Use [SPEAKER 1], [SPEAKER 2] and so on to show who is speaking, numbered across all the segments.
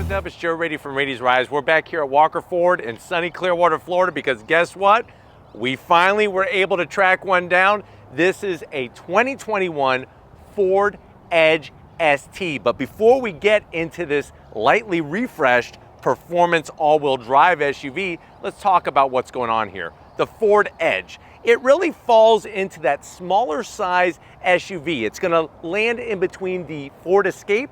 [SPEAKER 1] What's up? It's Joe Rady from Rady's Rise. We're back here at Walker Ford in sunny Clearwater, Florida, because guess what? We finally were able to track one down. This is a 2021 Ford Edge ST. But before we get into this lightly refreshed performance all-wheel drive SUV, let's talk about what's going on here. The Ford Edge. It really falls into that smaller size SUV. It's going to land in between the Ford Escape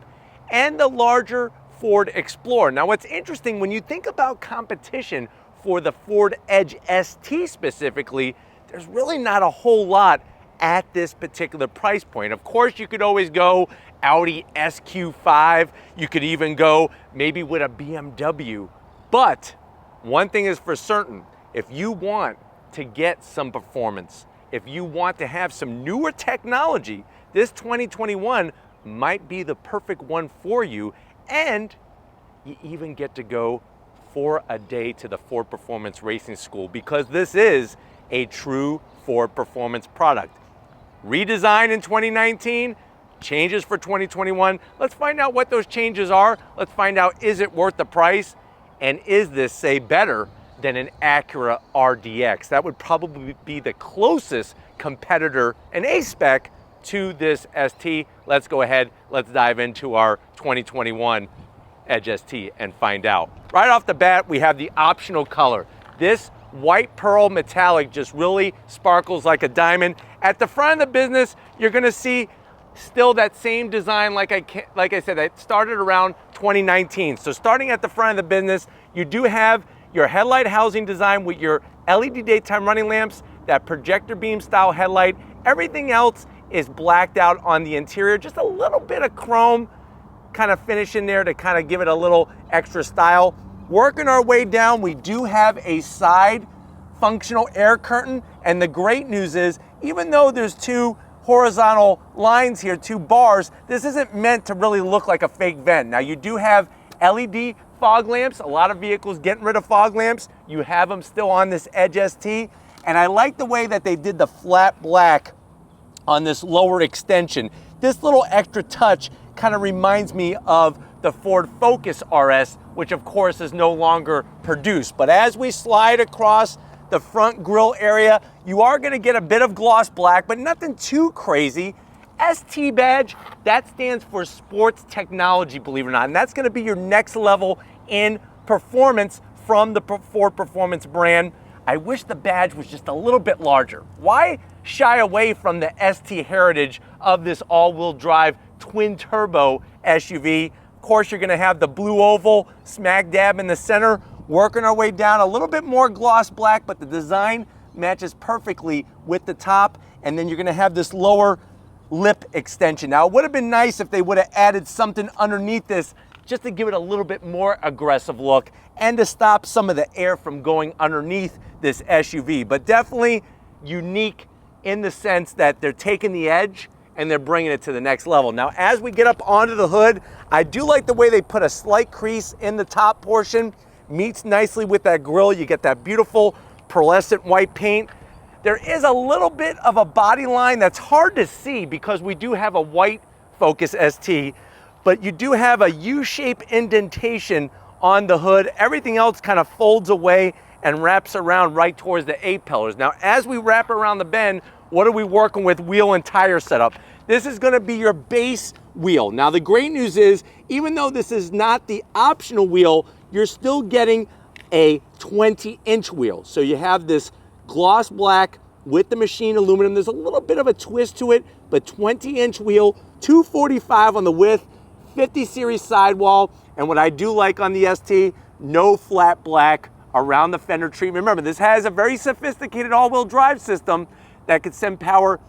[SPEAKER 1] and the larger Ford Explorer. Now, what's interesting, when you think about competition for the Ford Edge ST specifically, there's really not a whole lot at this particular price point. Of course, you could always go Audi SQ5. You could even go maybe with a BMW. But one thing is for certain, if you want to get some performance, if you want to have some newer technology, this 2021 might be the perfect one for you. And you even get to go for a day to the Ford Performance Racing School, because this is a true Ford Performance product. Redesigned in 2019, changes for 2021. Let's find out what those changes are. Let's find out, is it worth the price? And is this, say, better than an Acura RDX? That would probably be the closest competitor in A-spec to this ST. Let's go ahead, let's dive into our 2021 Edge ST and find out. Right off the bat, we have the optional color. This white pearl metallic just really sparkles like a diamond. At the front of the business, you're gonna see still that same design like I said, that started around 2019. So starting at the front of the business, you do have your headlight housing design with your LED daytime running lamps, that projector beam style headlight. Everything else is blacked out on the interior, just a little bit of chrome kind of finish in there to kind of give it a little extra style. Working our way down, we do have a side functional air curtain, and the great news is, even though there's two horizontal lines here, two bars, this isn't meant to really look like a fake vent. Now, you do have LED fog lamps. A lot of vehicles getting rid of fog lamps. You have them still on this Edge ST, and I like the way that they did the flat black on this lower extension. This little extra touch kind of reminds me of the Ford Focus RS, which of course is no longer produced. But as we slide across the front grille area, you are gonna get a bit of gloss black, but nothing too crazy. ST badge, that stands for Sports Technology, believe it or not, and that's gonna be your next level in performance from the Ford Performance brand. I wish the badge was just a little bit larger. Why shy away from the ST heritage of this all-wheel drive twin turbo SUV? Of course, you're gonna have the blue oval smack dab in the center. Working our way down, a little bit more gloss black, but the design matches perfectly with the top. And then you're gonna have this lower lip extension. Now, it would have been nice if they would have added something underneath this just to give it a little bit more aggressive look and to stop some of the air from going underneath this SUV. But definitely unique in the sense that they're taking the Edge and they're bringing it to the next level. Now, as we get up onto the hood, I do like the way they put a slight crease in the top portion. Meets nicely with that grille. You get that beautiful pearlescent white paint. There is a little bit of a body line that's hard to see because we do have a white Focus ST, but you do have a U-shaped indentation on the hood. Everything else kind of folds away and wraps around right towards the A-pillars. Now, as we wrap around the bend, what are we working with wheel and tire setup? This is gonna be your base wheel. Now, the great news is, even though this is not the optional wheel, you're still getting a 20-inch wheel. So you have this gloss black with the machined aluminum. There's a little bit of a twist to it, but 20-inch wheel, 245 on the width, 50 series sidewall. And what I do like on the ST, no flat black around the fender treatment. Remember, this has a very sophisticated all-wheel drive system that could send power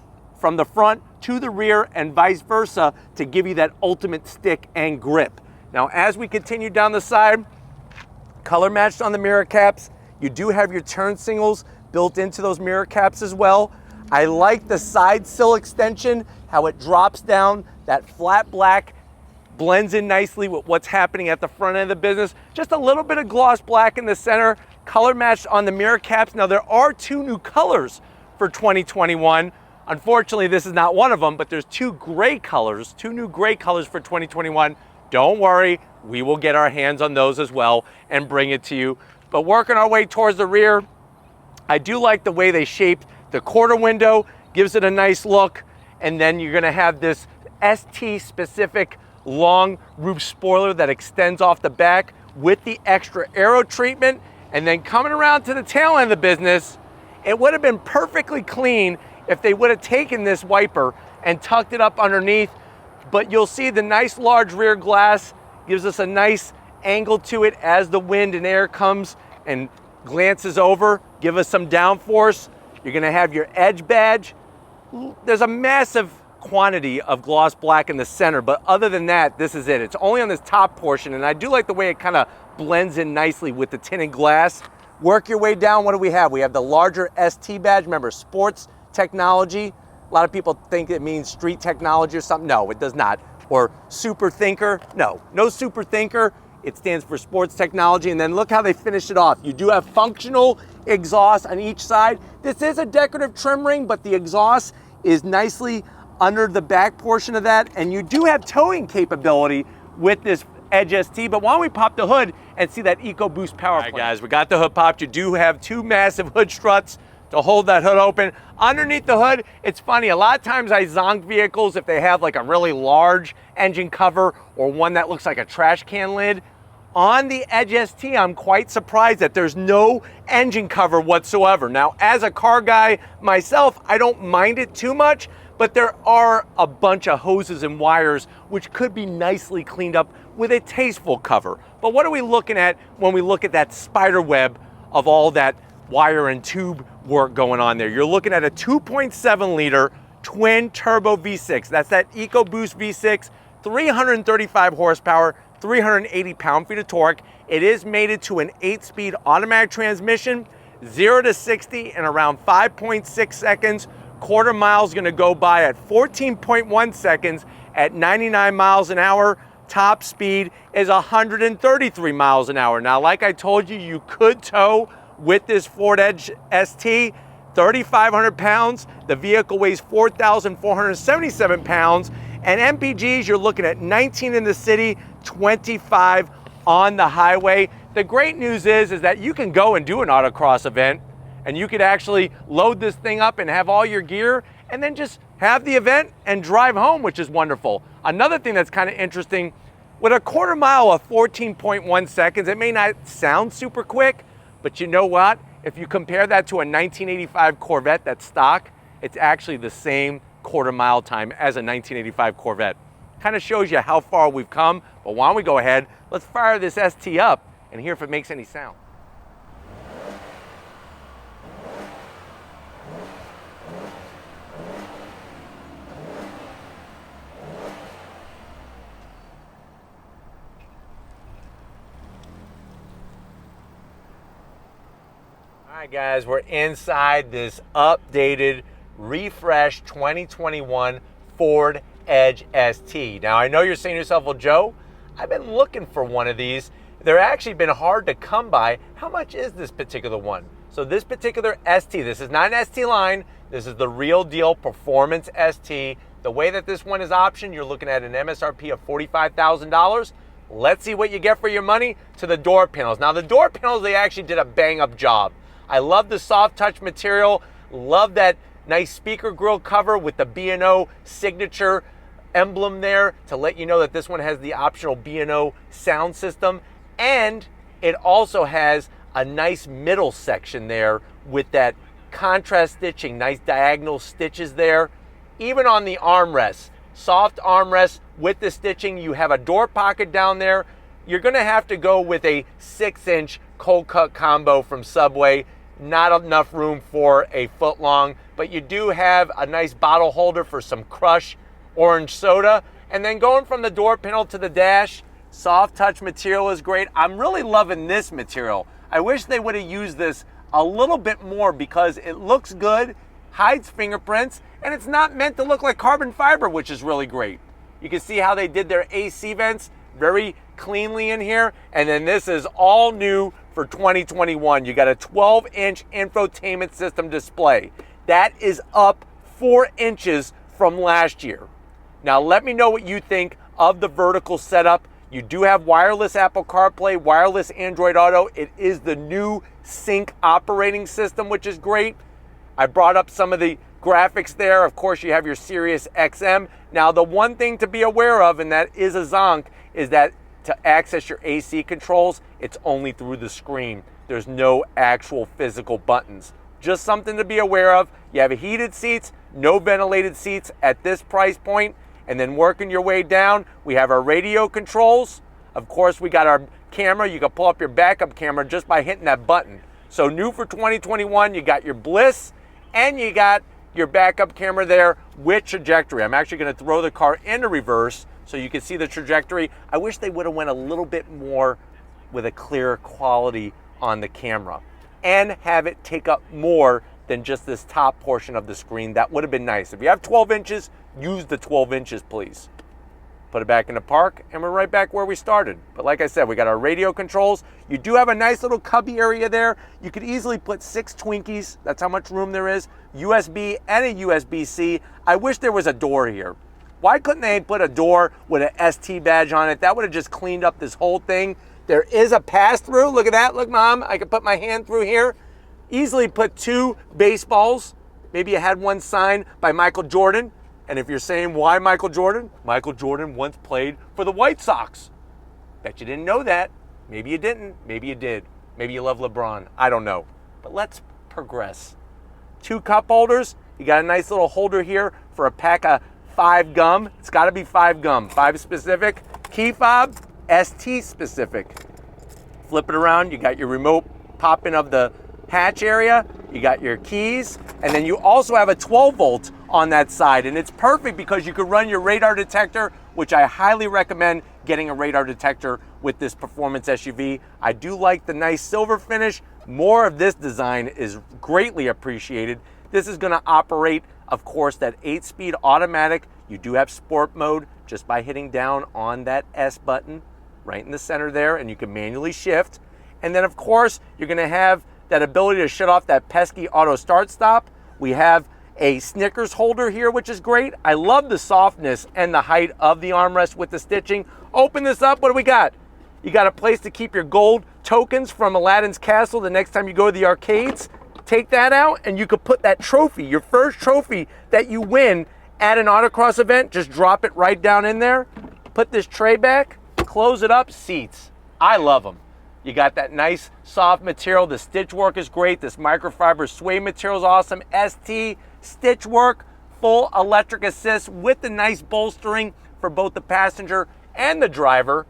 [SPEAKER 1] from the front to the rear and vice versa to give you that ultimate stick and grip. Now, as we continue down the side, color matched on the mirror caps. You do have your turn signals built into those mirror caps as well. I like the side sill extension, how it drops down. That flat black blends in nicely with what's happening at the front end of the business. Just a little bit of gloss black in the center, color matched on the mirror caps. Now, there are two new colors for 2021. Unfortunately, this is not one of them, but there's two new gray colors for 2021. Don't worry, we will get our hands on those as well and bring it to you. But working our way towards the rear, I do like the way they shaped the quarter window, gives it a nice look. And then you're gonna have this ST specific long roof spoiler that extends off the back with the extra aero treatment. And then coming around to the tail end of the business, it would have been perfectly clean if they would have taken this wiper and tucked it up underneath. But you'll see the nice large rear glass gives us a nice angle to it as the wind and air comes and glances over, give us some downforce. You're gonna have your edge badge. There's a massive quantity of gloss black in the center, but other than that, this is it. It's only on this top portion, and I do like the way it kind of blends in nicely with the tinted glass. Work your way down, what do we have? We have the larger ST badge. Remember, sports technology. A lot of people think it means street technology or something. No, it does not. Or super thinker. No super thinker. It stands for sports technology. And then look how they finish it off. You do have functional exhaust on each side. This is a decorative trim ring, but the exhaust is nicely under the back portion of that. And you do have towing capability with this Edge ST, but why don't we pop the hood and see that EcoBoost power plant. All right, guys, we got the hood popped. You do have two massive hood struts to hold that hood open. Underneath the hood, it's funny, a lot of times I zonk vehicles if they have like a really large engine cover or one that looks like a trash can lid. On the Edge ST, I'm quite surprised that there's no engine cover whatsoever. Now, as a car guy myself, I don't mind it too much, but there are a bunch of hoses and wires which could be nicely cleaned up with a tasteful cover. But what are we looking at when we look at that spider web of all that wire and tube work going on there? You're looking at a 2.7 liter twin turbo V6. That's that EcoBoost V6, 335 horsepower, 380 pound-feet of torque. It is mated to an 8-speed automatic transmission, 0 to 60 in around 5.6 seconds. Quarter mile is gonna go by at 14.1 seconds at 99 miles an hour. Top speed is 133 miles an hour. Now, like I told you, you could tow with this Ford Edge ST, 3,500 pounds. The vehicle weighs 4,477 pounds. And MPGs, you're looking at 19 in the city, 25 on the highway. The great news is that you can go and do an autocross event, and you could actually load this thing up and have all your gear and then just have the event and drive home, which is wonderful. Another thing that's kind of interesting, with a quarter mile of 14.1 seconds, it may not sound super quick, but you know what? If you compare that to a 1985 Corvette that's stock, it's actually the same quarter mile time as a 1985 Corvette. Kind of shows you how far we've come, but why don't we go ahead, let's fire this ST up and hear if it makes any sound. All right, guys, we're inside this updated, refreshed 2021 Ford Edge ST. Now, I know you're saying to yourself, well, Joe, I've been looking for one of these. They're actually been hard to come by. How much is this particular one? So this particular ST, this is not an ST line. This is the real deal performance ST. The way that this one is optioned, you're looking at an MSRP of $45,000. Let's see what you get for your money to the door panels. Now, the door panels, they actually did a bang-up job. I love the soft touch material, love that nice speaker grill cover with the B&O signature emblem there to let you know that this one has the optional B&O sound system. And it also has a nice middle section there with that contrast stitching, nice diagonal stitches there. Even on the armrests, soft armrests with the stitching, you have a door pocket down there. You're gonna have to go with a 6-inch cold cut combo from Subway. Not enough room for a foot long, but you do have a nice bottle holder for some Crush orange soda. And then going from the door panel to the dash, soft touch material is great. I'm really loving this material. I wish they would have used this a little bit more because it looks good, hides fingerprints, and it's not meant to look like carbon fiber, which is really great. You can see how they did their AC vents very cleanly in here. And then this is all new for 2021. You got a 12-inch infotainment system display. That is up 4 inches from last year. Now let me know what you think of the vertical setup. You do have wireless Apple CarPlay, wireless Android Auto. It is the new Sync operating system, which is great. I brought up some of the graphics there. Of course, you have your Sirius XM. Now, the one thing to be aware of, and that is a zonk, is that to access your AC controls, it's only through the screen. There's no actual physical buttons. Just something to be aware of. You have heated seats, no ventilated seats at this price point. And then working your way down, we have our radio controls. Of course, we got our camera. You can pull up your backup camera just by hitting that button. So new for 2021, you got your Bliss and you got your backup camera there with trajectory. I'm actually going to throw the car into reverse so you can see the trajectory. I wish they would have went a little bit more with a clearer quality on the camera and have it take up more than just this top portion of the screen. That would have been nice. If you have 12 inches, use the 12 inches, please. Put it back in the park, and we're right back where we started. But like I said, we got our radio controls. You do have a nice little cubby area there. You could easily put 6 Twinkies. That's how much room there is. USB and a USB-C. I wish there was a door here. Why couldn't they put a door with an ST badge on it? That would have just cleaned up this whole thing. There is a pass-through. Look at that. Look, Mom. I can put my hand through here. Easily put 2 baseballs. Maybe you had one signed by Michael Jordan. And if you're saying, why Michael Jordan? Michael Jordan once played for the White Sox. Bet you didn't know that. Maybe you didn't. Maybe you did. Maybe you love LeBron. I don't know. But let's progress. 2 cup holders. You got a nice little holder here for a pack of 5 gum. It's got to be 5 gum. 5 specific. Key fob, ST specific. Flip it around. You got your remote pop-in of the hatch area. You got your keys. And then you also have a 12 volt on that side, and it's perfect because you could run your radar detector, which I highly recommend getting a radar detector with this performance SUV. I do like the nice silver finish. More of this design is greatly appreciated. This is going to operate, of course, that 8-speed automatic. You do have sport mode just by hitting down on that S button right in the center there, and you can manually shift. And then, of course, you're going to have that ability to shut off that pesky auto start stop. We have a Snickers holder here, which is great. I love the softness and the height of the armrest with the stitching. Open this up, what do we got? You got a place to keep your gold tokens from Aladdin's Castle the next time you go to the arcades. Take that out and you could put that trophy, your first trophy that you win at an autocross event, just drop it right down in there. Put this tray back, close it up, seats. I love them. You got that nice soft material. The stitch work is great. This microfiber suede material is awesome. ST stitch work, full electric assist with the nice bolstering for both the passenger and the driver.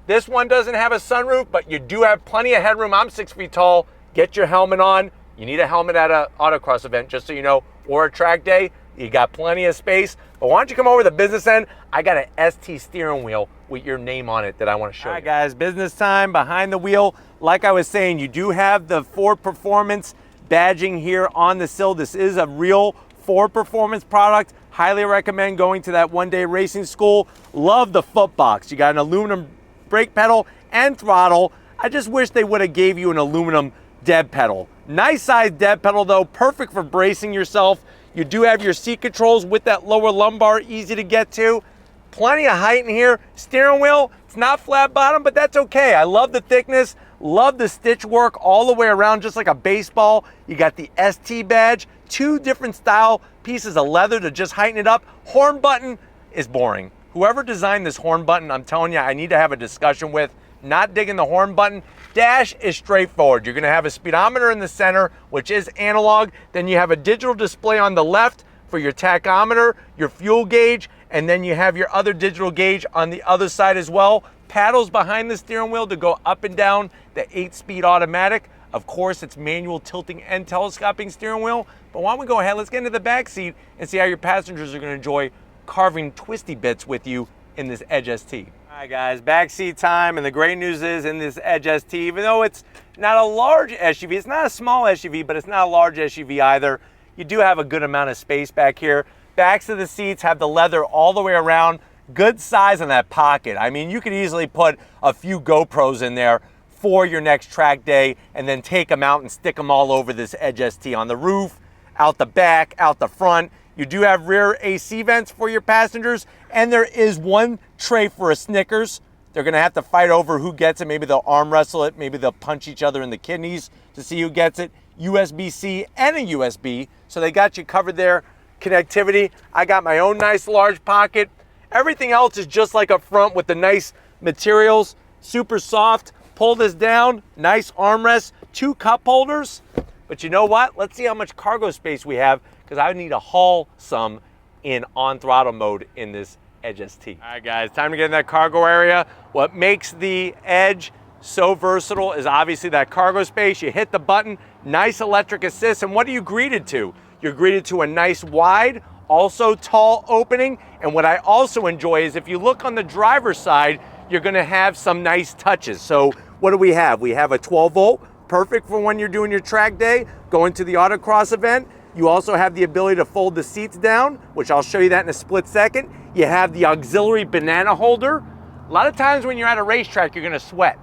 [SPEAKER 1] This one doesn't have a sunroof, but you do have plenty of headroom. I'm 6 feet tall. Get your helmet on. You need a helmet at an autocross event, just so you know, or a track day. You got plenty of space. But why don't you come over to the business end? I got an ST steering wheel with your name on it that I want to show you. All right, guys, business time behind the wheel. Like I was saying, you do have the Ford Performance badging here on the sill. This is a real Ford Performance product. Highly recommend going to that one-day racing school. Love the foot box. You got an aluminum brake pedal and throttle. I just wish they would have gave you an aluminum dead pedal. Nice size dead pedal though, perfect for bracing yourself. You do have your seat controls with that lower lumbar, easy to get to. Plenty of height in here. Steering wheel, it's not flat bottom, but that's okay. I love the thickness, love the stitch work all the way around, just like a baseball. You got the ST badge, 2 different style pieces of leather to just heighten it up. Horn button is boring. Whoever designed this horn button, I'm telling you, I need to have a discussion with. Not digging the horn button. Dash is straightforward. You're gonna have a speedometer in the center, which is analog. Then you have a digital display on the left for your tachometer, your fuel gauge, and then you have your other digital gauge on the other side as well. Paddles behind the steering wheel to go up and down the 8-speed automatic. Of course, it's manual tilting and telescoping steering wheel. But why don't we go ahead, let's get into the back seat and see how your passengers are gonna enjoy carving twisty bits with you in this Edge ST. All right, guys, backseat time, and the great news is in this Edge ST, even though it's not a large SUV, it's not a small SUV, but it's not a large SUV either, you do have a good amount of space back here. Backs of the seats have the leather all the way around, good size on that pocket. I mean, you could easily put a few GoPros in there for your next track day and then take them out and stick them all over this Edge ST on the roof, out the back, out the front. You do have rear AC vents for your passengers, and there is one tray for a Snickers They're gonna have to fight over who gets it. Maybe they'll arm wrestle it. Maybe they'll punch each other in the kidneys to see who gets it. USB-C and a USB, so they got you covered there. Connectivity, I got my own nice large pocket. Everything else is just like up front with the nice materials, super soft. Pull this down, nice armrest, 2 cup holders. But you know what? Let's see how much cargo space we have, because I need to haul some in on throttle mode in this Edge ST. All right, guys, time to get in that cargo area. What makes the Edge so versatile is obviously that cargo space. You hit the button, nice electric assist, and what are you greeted to? You're greeted to a nice wide, also tall opening, and what I also enjoy is if you look on the driver's side, you're gonna have some nice touches. So what do we have? We have a 12 volt, perfect for when you're doing your track day, going to the autocross event. You also have the ability to fold the seats down, which I'll show you that in a split second. You have the auxiliary banana holder. A lot of times when you're at a racetrack, you're gonna sweat.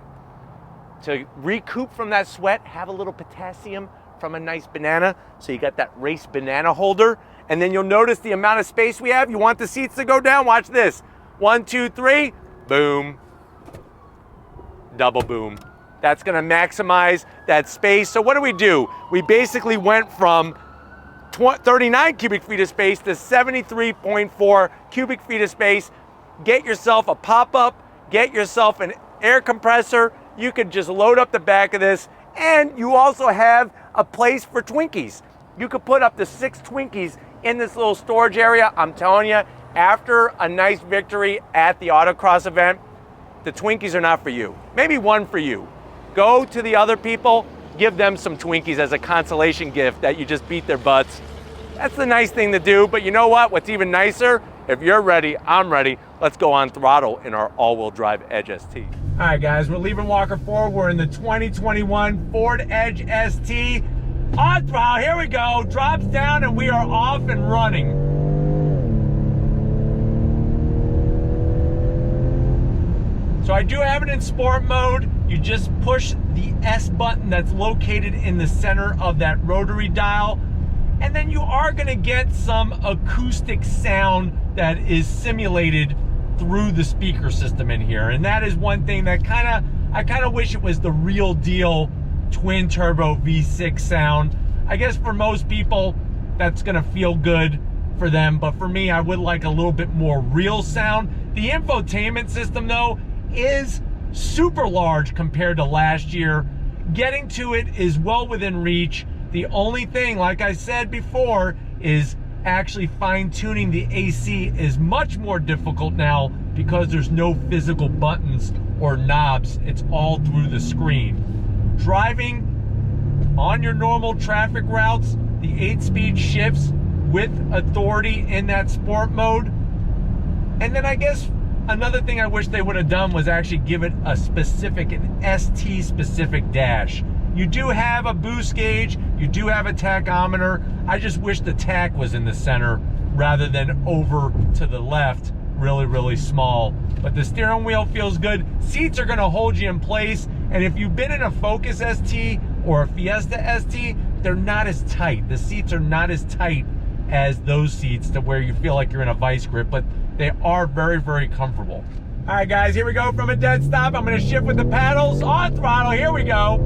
[SPEAKER 1] To recoup from that sweat, have a little potassium from a nice banana. So you got that race banana holder. And then you'll notice the amount of space we have. You want the seats to go down? Watch this. 1, 2, 3, boom. Double boom. That's gonna maximize that space. So what do? We basically went from 39 cubic feet of space to 73.4 cubic feet of space. Get yourself a pop-up, get yourself an air compressor. You could just load up the back of this, and you also have a place for Twinkies. You could put up to 6 Twinkies in this little storage area. I'm telling you, after a nice victory at the autocross event, the Twinkies are not for you. Maybe one for you. Go to the other people, give them some Twinkies as a consolation gift that you just beat their butts. That's the nice thing to do, but you know what? What's even nicer? If you're ready, I'm ready. Let's go on throttle in our all-wheel drive Edge ST. All right, guys, we're leaving Walker Ford. We're in the 2021 Ford Edge ST. On throttle, here we go. Drops down and we are off and running. So I do have it in sport mode. You just push the S button that's located in the center of that rotary dial. And then you are gonna get some acoustic sound that is simulated through the speaker system in here. And that is one thing that I kinda wish it was the real deal twin turbo V6 sound. I guess for most people, that's gonna feel good for them. But for me, I would like a little bit more real sound. The infotainment system though is super large compared to last year. Getting to it is well within reach. The only thing, like I said before, is actually fine-tuning the AC is much more difficult now because there's no physical buttons or knobs. It's all through the screen. Driving on your normal traffic routes, the 8-speed shifts with authority in that sport mode. And then I guess another thing I wish they would have done was actually give it a specific, an ST specific dash. You do have a boost gauge, you do have a tachometer. I just wish the tach was in the center rather than over to the left, really, really small. But the steering wheel feels good. Seats are gonna hold you in place. And if you've been in a Focus ST or a Fiesta ST, they're not as tight. The seats are not as tight as those seats to where you feel like you're in a vice grip, but they are very, very comfortable. All right, guys, here we go from a dead stop. I'm gonna shift with the paddles on throttle. Here we go.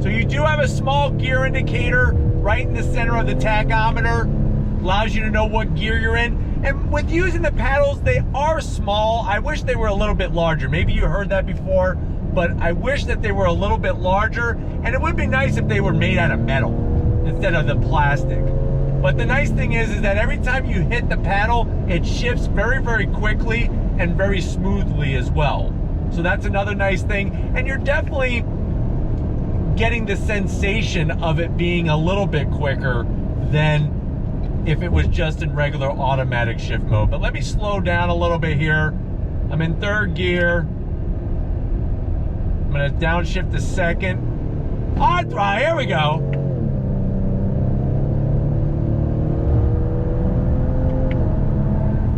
[SPEAKER 1] So you do have a small gear indicator right in the center of the tachometer. Allows you to know what gear you're in. And with using the paddles, they are small. I wish they were a little bit larger. Maybe you heard that before, but I wish that they were a little bit larger. And it would be nice if they were made out of metal instead of the plastic. But the nice thing is that every time you hit the paddle, it shifts very, very quickly and very smoothly as well. So that's another nice thing. And you're definitely getting the sensation of it being a little bit quicker than if it was just in regular automatic shift mode. But let me slow down a little bit here. I'm in 3rd gear. I'm gonna downshift to 2nd. On throttle, here we go.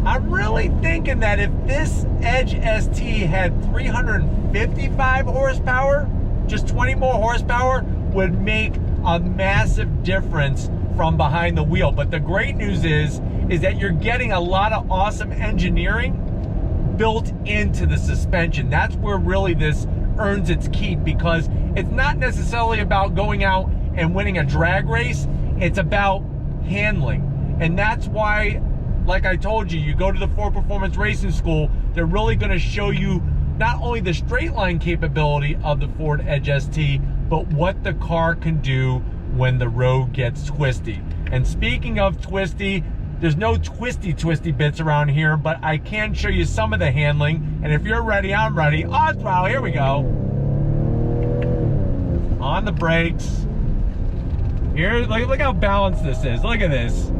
[SPEAKER 1] I'm really thinking that if this Edge ST had 355 horsepower, just 20 more horsepower would make a massive difference from behind the wheel. But the great news is that you're getting a lot of awesome engineering built into the suspension. That's where really this earns its keep, because it's not necessarily about going out and winning a drag race. It's about handling. And that's why, like I told you, you go to the Ford Performance Racing School, they're really going to show you not only the straight line capability of the Ford Edge ST, but what the car can do when the road gets twisty. And speaking of twisty, there's no twisty bits around here, but I can show you some of the handling. And if you're ready, I'm ready. On throttle, here we go. On the brakes. Here, look how balanced this is. Look at this.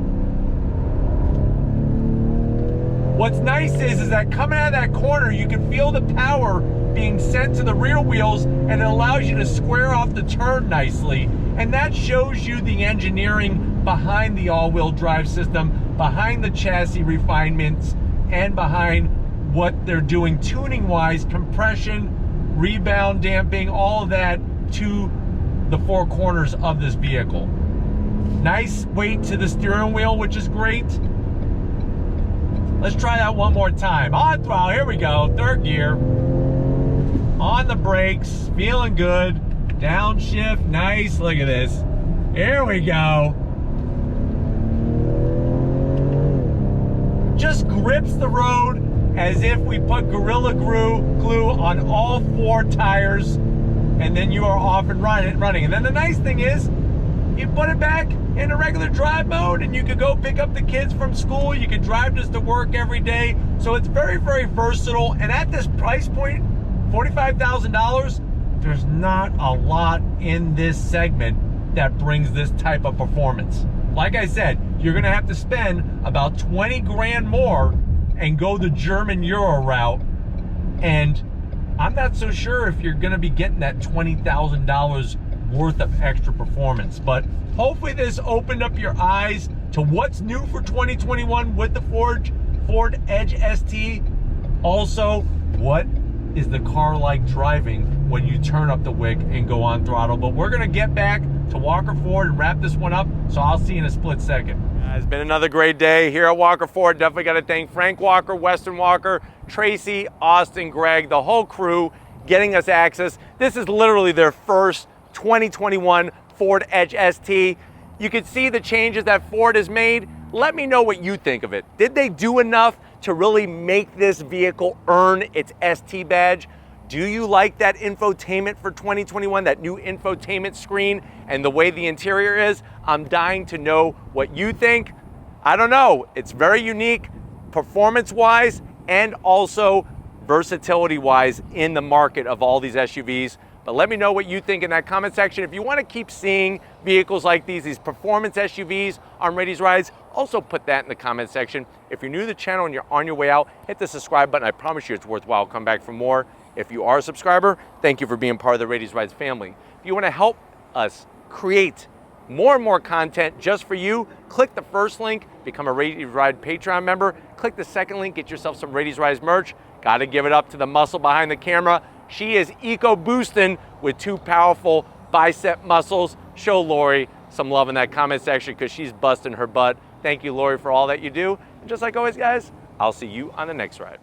[SPEAKER 1] What's nice is that coming out of that corner, you can feel the power being sent to the rear wheels, and it allows you to square off the turn nicely. And that shows you the engineering behind the all-wheel drive system, behind the chassis refinements, and behind what they're doing tuning-wise, compression, rebound damping, all of that to the four corners of this vehicle. Nice weight to the steering wheel, which is great. Let's try that one more time. On throttle, here we go, third gear. On the brakes, feeling good. Downshift, nice, look at this. Here we go. Just grips the road as if we put Gorilla Glue on all four tires, and then you are off and running. And then the nice thing is, you put it back in a regular drive mode, and you could go pick up the kids from school. You can drive this to work every day. So it's very, very versatile. And at this price point, $45,000, there's not a lot in this segment that brings this type of performance. Like I said, you're gonna have to spend about 20 grand more and go the German Euro route. And I'm not so sure if you're gonna be getting that $20,000 worth of extra performance. But hopefully this opened up your eyes to what's new for 2021 with the Ford Edge ST. Also, what is the car like driving when you turn up the wick and go on throttle. But we're gonna get back to Walker Ford and wrap this one up, so I'll see you in a split second. It's been another great day here at Walker Ford. Definitely got to thank Frank Walker, Weston Walker, Tracy, Austin, Greg, the whole crew getting us access. This is literally their first 2021 Ford Edge ST. You can see the changes that Ford has made. Let me know what you think of it. Did they do enough to really make this vehicle earn its ST badge? Do you like that infotainment for 2021, that new infotainment screen and the way the interior is? I'm dying to know what you think. I don't know, it's very unique performance-wise and also versatility-wise in the market of all these SUVs. But let me know what you think in that comment section. If you want to keep seeing vehicles like these performance SUVs on Rady's Rides, also put that in the comment section. If you're new to the channel and you're on your way out, hit the subscribe button. I promise you it's worthwhile. Come back for more. If you are a subscriber, thank you for being part of the Rady's Rides family. If you want to help us create more and more content just for you, click the first link, become a Rady's Ride Patreon member. Click the second link, get yourself some Rady's Rides merch. Got to give it up to the muscle behind the camera. She is eco-boosting with two powerful bicep muscles. Show Lori some love in that comment section because she's busting her butt. Thank you, Lori, for all that you do. And just like always, guys, I'll see you on the next ride.